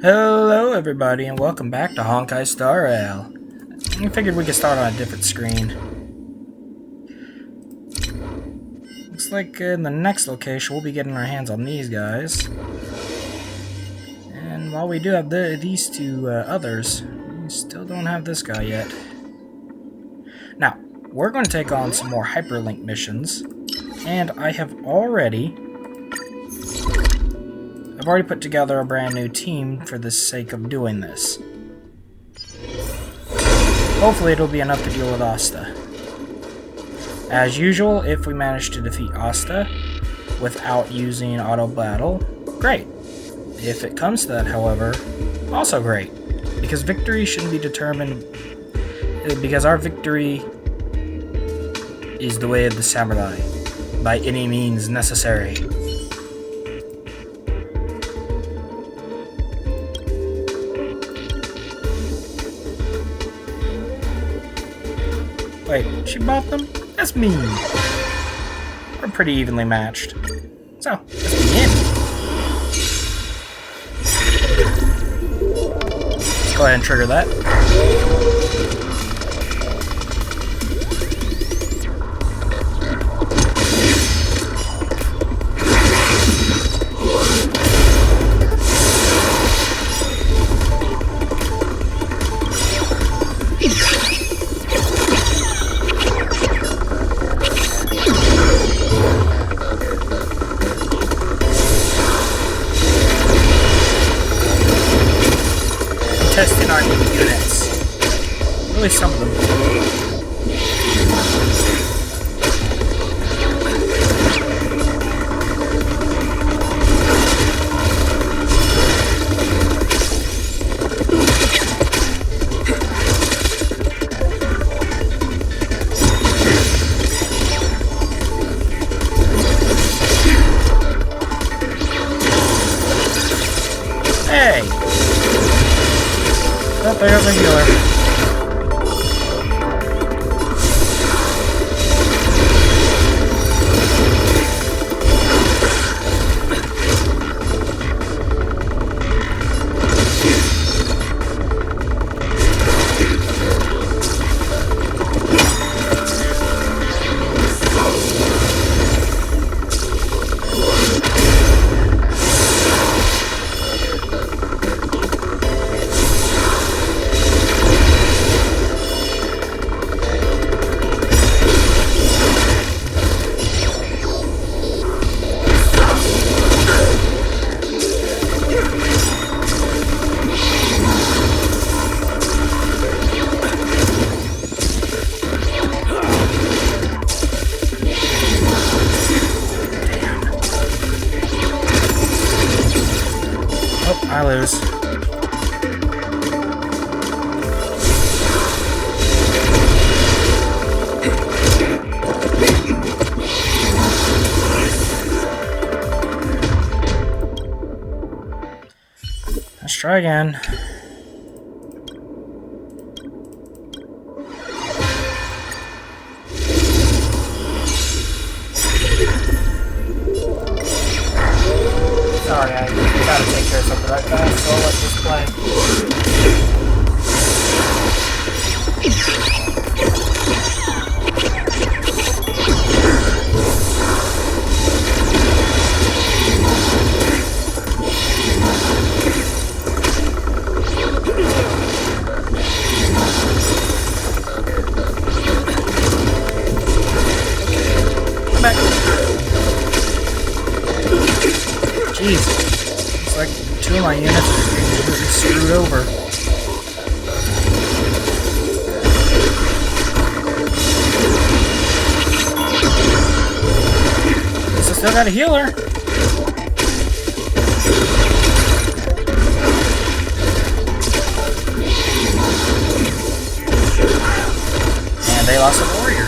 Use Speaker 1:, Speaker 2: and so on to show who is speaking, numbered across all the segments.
Speaker 1: Hello everybody and welcome back to Honkai Star Rail. I figured we could start on a different screen. Looks like in the next location we'll be getting our hands on these guys. And while we do have these two others, we still don't have this guy yet. Now, we're going to take on some more Hyperlink missions. And I've already put together a brand new team for the sake of doing this. Hopefully it'll be enough to deal with Asta. As usual, if we manage to defeat Asta without using auto battle, great. If it comes to that, however, also great. Because victory shouldn't be determined, because our victory is the way of the samurai, by any means necessary. Wait, she bought them? That's mean. We're pretty evenly matched. So, let's begin. Let's go ahead and trigger that. Testing our new units. Really, some of them. Hey! Oh, there's a healer. I lose. Let's try again. Sorry, I gotta take care of something right fast, so I'll let this play. Come back. Jeez. It's like two of my units are being completely screwed over. Guess I still got a healer. And they lost a warrior.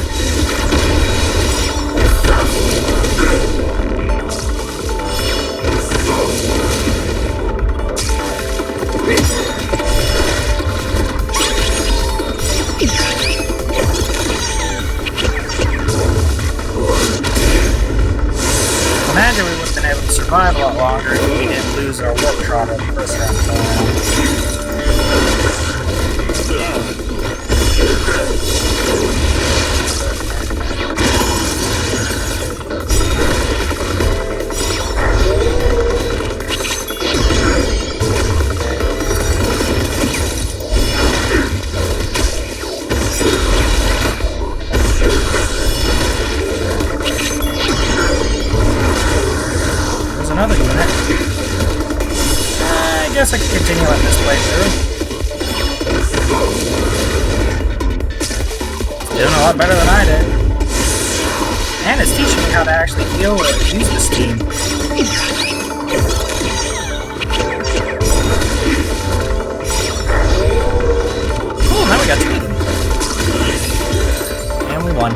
Speaker 1: Imagine we would have been able to survive a lot longer if we didn't lose our warp throttle the first round. guess I can continue on this playthrough. Doing a lot better than I did. And it's teaching me how to actually use this team. Cool, now we got 2 of them. And we won.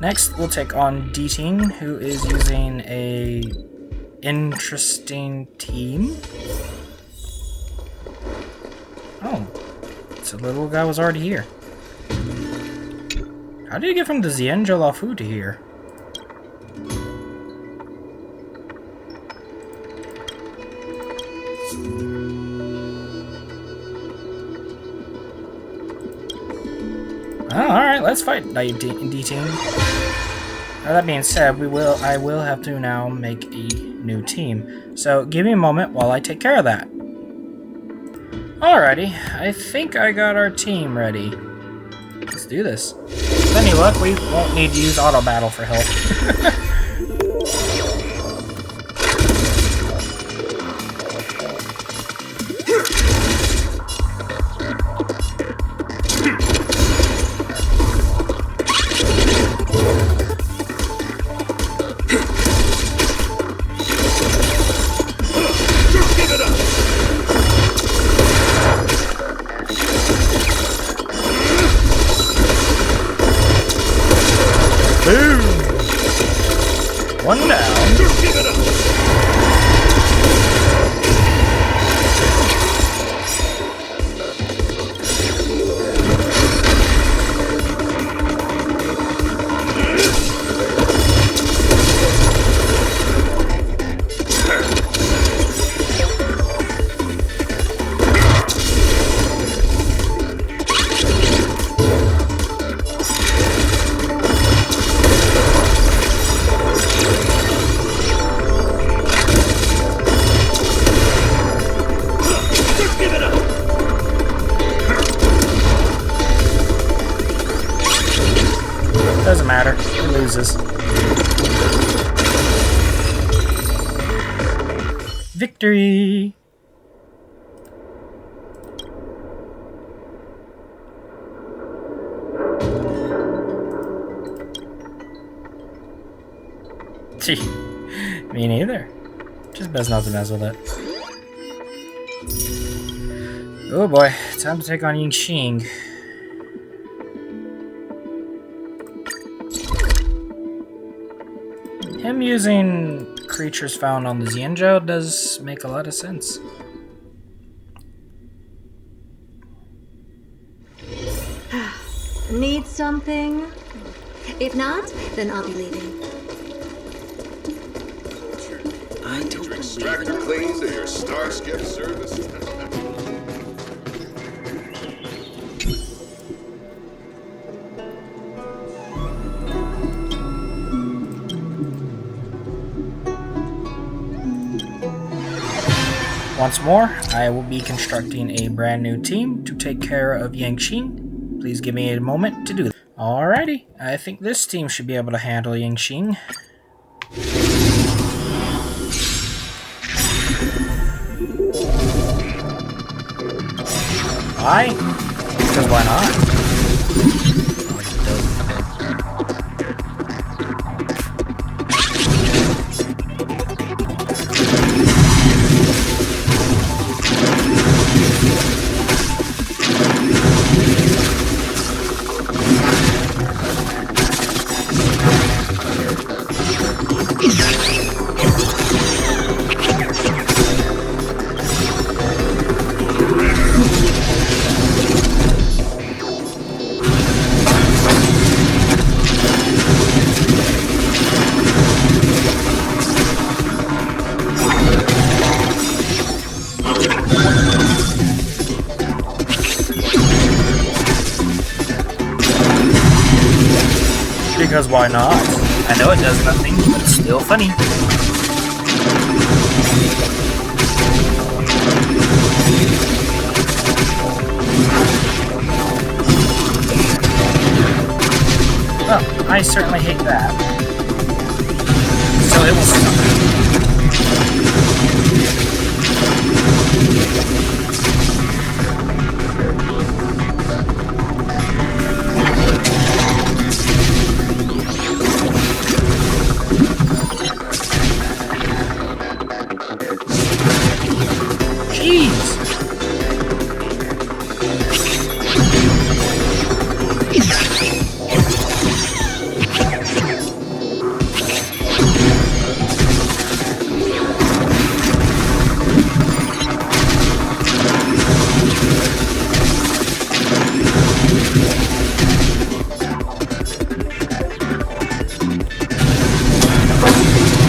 Speaker 1: Next, we'll take on D-Team, who is using a interesting team. Oh, so the little guy was already here. How did you get from the Xianzhou Laofu to here? Oh, alright, let's fight D-Team. That being said, I will have to now make a new team. So give me a moment while I take care of that. Alrighty, I think I got our team ready. Let's do this. With any luck, we won't need to use auto battle for help. Boom! One down. Doesn't matter. He loses. Victory! Me neither. Just best not to mess with it. Oh boy, time to take on Yingxing. Him using creatures found on the Xianzhou does make a lot of sense.
Speaker 2: Need something? If not, then I'll be leaving.
Speaker 3: I don't believe extractor clean to your Starskip service.
Speaker 1: Once more, I will be constructing a brand new team to take care of Yangqing. Please give me a moment to do that. Alrighty, I think this team should be able to handle Yangqing. Why? Because why not? Because why not? I know it does nothing, but it's still funny. Well, I certainly hate that. So it will stop.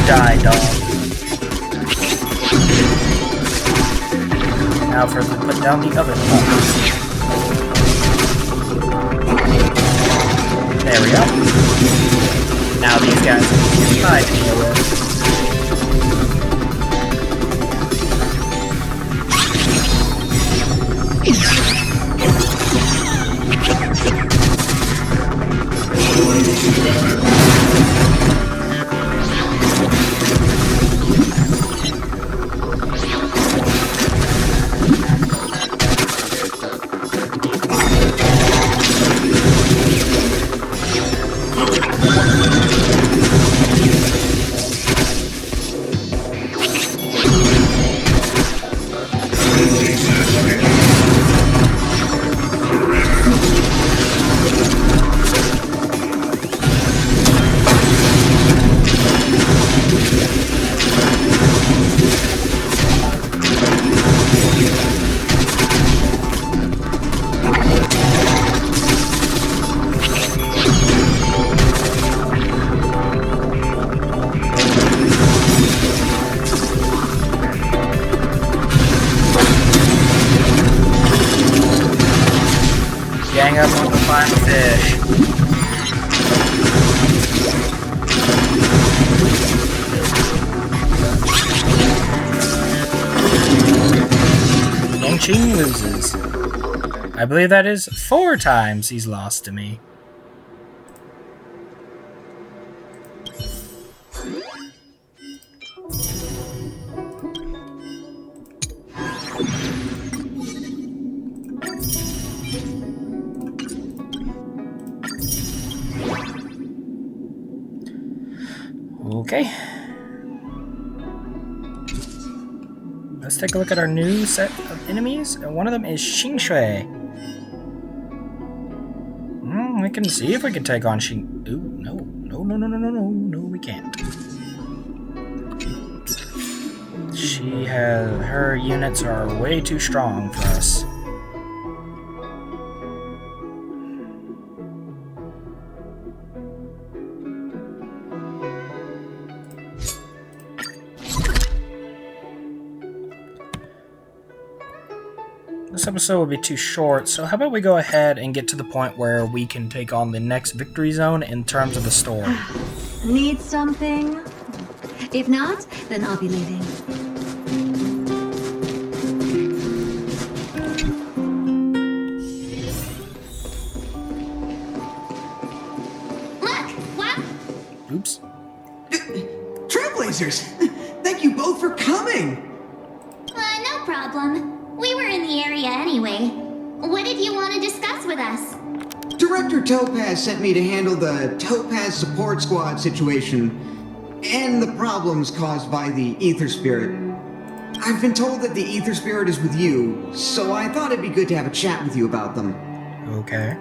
Speaker 1: Die, dog. Now for the put down the other parts. There we go. Now these guys are fine to deal with. Gang up on the fine fish. Yangqing loses. I believe that is 4 times he's lost to me. Okay. Let's take a look at our new set of enemies. One of them is Xing Shui. We can see if we can take on Xing. Ooh, no, we can't. Her units are way too strong for us. This episode will be too short, so how about we go ahead and get to the point where we can take on the next victory zone in terms of the story.
Speaker 2: Need something? If not, then I'll be leaving.
Speaker 4: Look! What?
Speaker 1: Oops.
Speaker 5: Trailblazers! Thank you both for coming!
Speaker 4: No problem. We were in the area anyway. What did you want to discuss with us?
Speaker 5: Director Topaz sent me to handle the Topaz Support Squad situation and the problems caused by the Ether Spirit. I've been told that the Ether Spirit is with you, so I thought it'd be good to have a chat with you about them.
Speaker 1: Okay.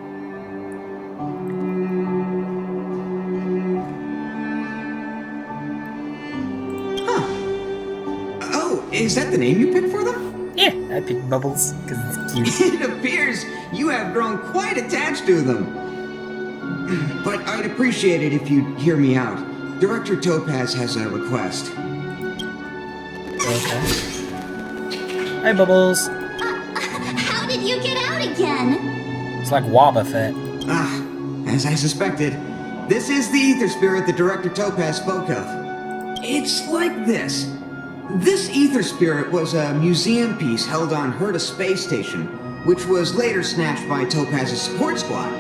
Speaker 5: Huh. Oh, is that the name you picked for them?
Speaker 1: Yeah, I picked Bubbles because it's cute.
Speaker 5: It appears you have grown quite attached to them. But I'd appreciate it if you'd hear me out. Director Topaz has a request.
Speaker 1: Okay. Hi, Bubbles.
Speaker 4: How did you get out again?
Speaker 1: It's like Wobbuffet.
Speaker 5: As I suspected, this is the Ether Spirit that Director Topaz spoke of. It's like this. This Ether Spirit was a museum piece held on Herta Space Station, which was later snatched by Topaz's support squad.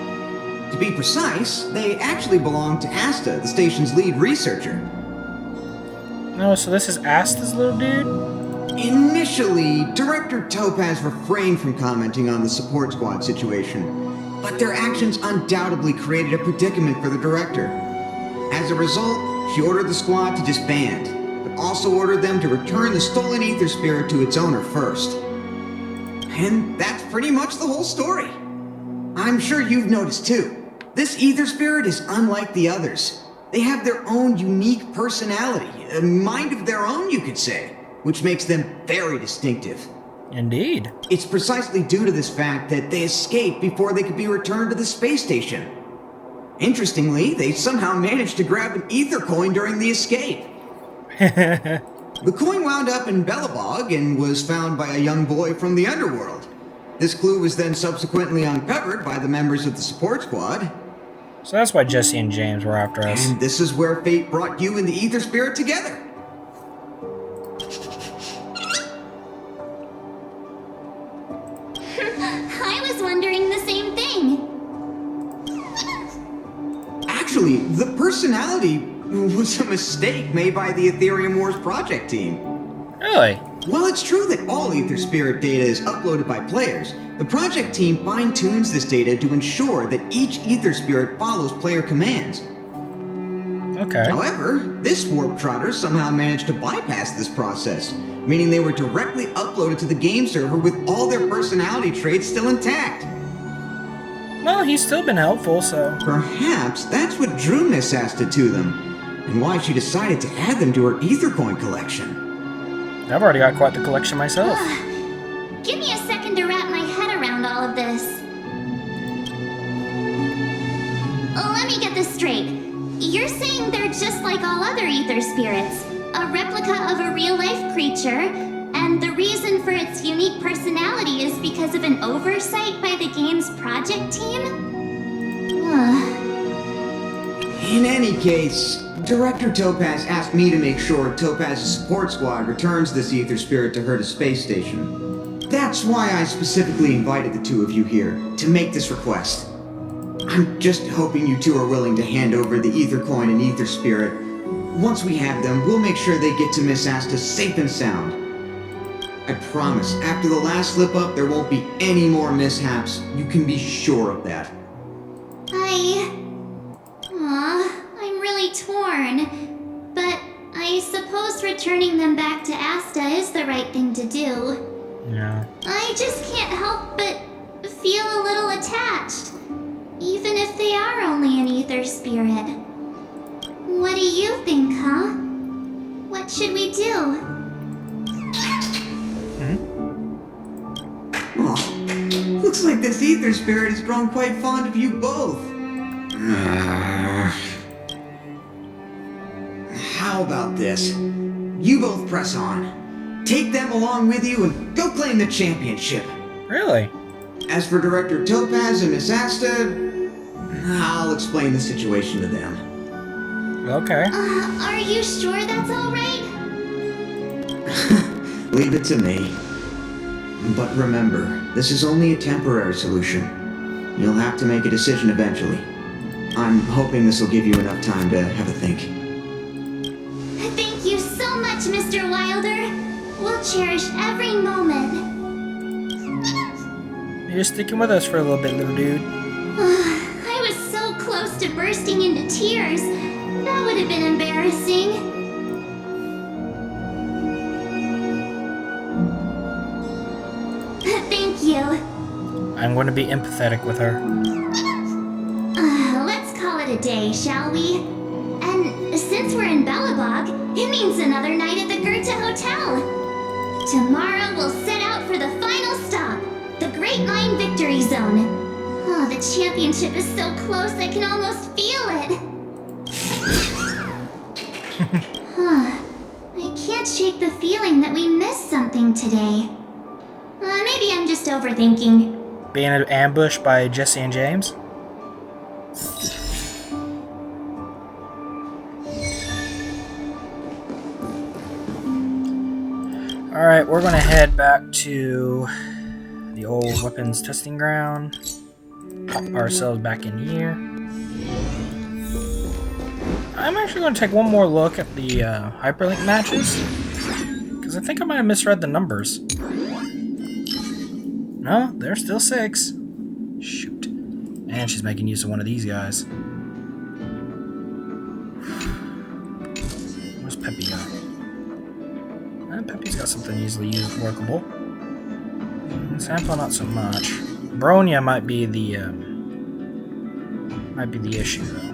Speaker 5: To be precise, they actually belong to Asta, the station's lead researcher.
Speaker 1: No, so this is Asta's little dude?
Speaker 5: Initially, Director Topaz refrained from commenting on the support squad situation, but their actions undoubtedly created a predicament for the director. As a result, she ordered the squad to disband, but also ordered them to return the stolen ether spirit to its owner first. And that's pretty much the whole story. I'm sure you've noticed too. This ether spirit is unlike the others. They have their own unique personality, a mind of their own, you could say, which makes them very distinctive.
Speaker 1: Indeed.
Speaker 5: It's precisely due to this fact that they escaped before they could be returned to the space station. Interestingly, they somehow managed to grab an ether coin during the escape. The coin wound up in Belobog and was found by a young boy from the underworld. This clue was then subsequently uncovered by the members of the support squad.
Speaker 1: So that's why Jesse and James were after us.
Speaker 5: And this is where fate brought you and the ether spirit together.
Speaker 4: I was wondering the same thing.
Speaker 5: Actually, the personality was a mistake made by the Aetherium Wars project team.
Speaker 1: Really?
Speaker 5: While it's true that all ether spirit data is uploaded by players, the project team fine-tunes this data to ensure that each ether spirit follows player commands.
Speaker 1: Okay.
Speaker 5: However, this warp trotter somehow managed to bypass this process, meaning they were directly uploaded to the game server with all their personality traits still intact.
Speaker 1: Well, he's still been helpful, so...
Speaker 5: Perhaps that's what drew Miss Asta to them, and why she decided to add them to her ether coin collection.
Speaker 1: I've already got quite the collection myself.
Speaker 4: Give me a second to wrap my head around all of this. Let me get this straight. You're saying they're just like all other ether spirits, a replica of a real-life creature, and the reason for its unique personality is because of an oversight by the game's project team?
Speaker 5: In any case, Director Topaz asked me to make sure Topaz's support squad returns this ether spirit to her space station. That's why I specifically invited the two of you here, to make this request. I'm just hoping you two are willing to hand over the ether coin and ether spirit. Once we have them, we'll make sure they get to Miss Asta safe and sound. I promise, after the last slip-up, there won't be any more mishaps. You can be sure of that.
Speaker 4: I'm really torn. But I suppose returning them back to Asta is the right thing to do.
Speaker 1: Yeah.
Speaker 4: I just can't help but feel a little attached, even if they are only an ether spirit. What do you think, huh? What should we do?
Speaker 5: Oh, looks like this ether spirit has grown quite fond of you both. How about this? You both press on. Take them along with you and go claim the championship.
Speaker 1: Really?
Speaker 5: As for Director Topaz and Miss Asta, I'll explain the situation to them.
Speaker 1: Okay.
Speaker 4: Are you sure that's alright?
Speaker 5: Leave it to me. But remember, this is only a temporary solution. You'll have to make a decision eventually. I'm hoping this will give you enough time to have a think.
Speaker 4: Thank you so much, Mr. Wilder. We'll cherish every moment.
Speaker 1: You're sticking with us for a little bit, little dude.
Speaker 4: I was so close to bursting into tears. That would have been embarrassing. Thank you.
Speaker 1: I'm going to be empathetic with her.
Speaker 4: Let's call it a day, shall we? And since we're in Belobog, it means another night at the Goethe Hotel. Tomorrow we'll set out for the final stop, the Great Mine Victory Zone. Oh, the championship is so close I can almost feel it. I can't shake the feeling that we missed something today. Maybe I'm just overthinking.
Speaker 1: Being ambushed by Jesse and James? Alright, we're going to head back to the old weapons testing ground. Pop ourselves back in here. I'm actually going to take one more look at the Hyperlink matches, because I think I might have misread the numbers. No, there's still 6. Shoot. And she's making use of one of these guys. Where's Peppy got? Peppy's got something easily workable. Sampo not so much. Bronya might be the issue though.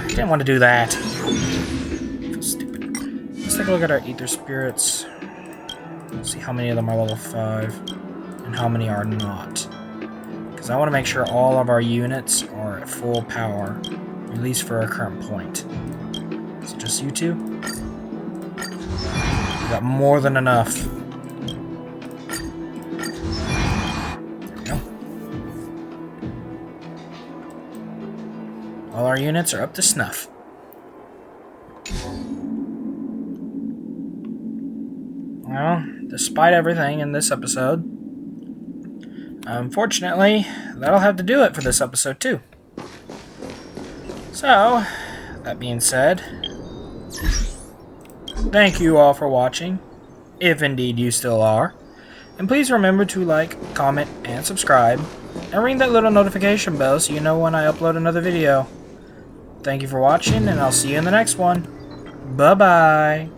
Speaker 1: Didn't want to do that. Feel stupid. Let's take a look at our Aether Spirits. See how many of them are level 5 and how many are not. Because I want to make sure all of our units are at full power, at least for our current point. So just you two. We got more than enough. There we go. All our units are up to snuff. Well, despite everything in this episode, unfortunately, that'll have to do it for this episode too. So, that being said, thank you all for watching, if indeed you still are. And please remember to like, comment, and subscribe, and ring that little notification bell so you know when I upload another video. Thank you for watching, and I'll see you in the next one. Bye-bye.